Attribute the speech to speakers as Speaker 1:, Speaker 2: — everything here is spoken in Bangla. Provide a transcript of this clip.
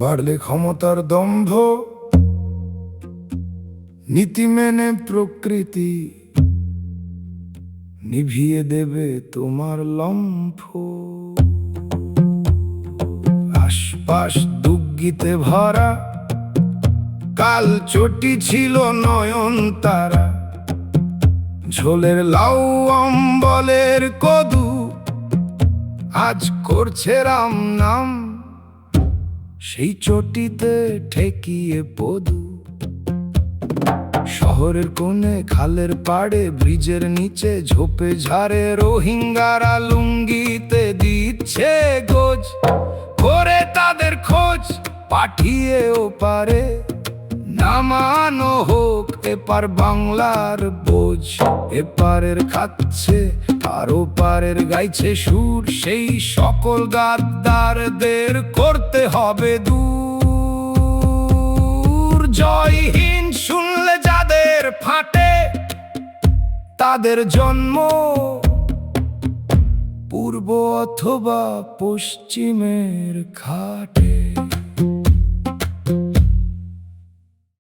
Speaker 1: বাড়লে ক্ষমতার দম্ভ, নীতি মেনে প্রকৃতি নিভিয়ে দেবে তোমার লম্ফ। আশপাশ দুগ্গিতে ভরা, কাল চটি ছিল নয়ন তারা। ঝোলের লাউ অম্বলের কদু, আজ করছে রাম নাম। সেই চটিতে ঠেকিয়ে পদু, শহরের কোণে খালের পাড়ে ব্রিজের নিচে ঝোপে ঝাড়ে রোহিঙ্গারা লুঙ্গিতে দিচ্ছে গোজ। করে তাদের খোঁজ পাঠিয়ে ওপারে, নামানো হোক এপার বাংলার বোঝ। এপারের খাচ্ছে আর ওপারের গাইছে সুর, সেই সকল গাদ্দারদের করতে হবে দূর। জয়হীন শুনলে যাদের ফাটে, তাদের জন্ম পূর্ব অথবা পশ্চিমের ঘাটে।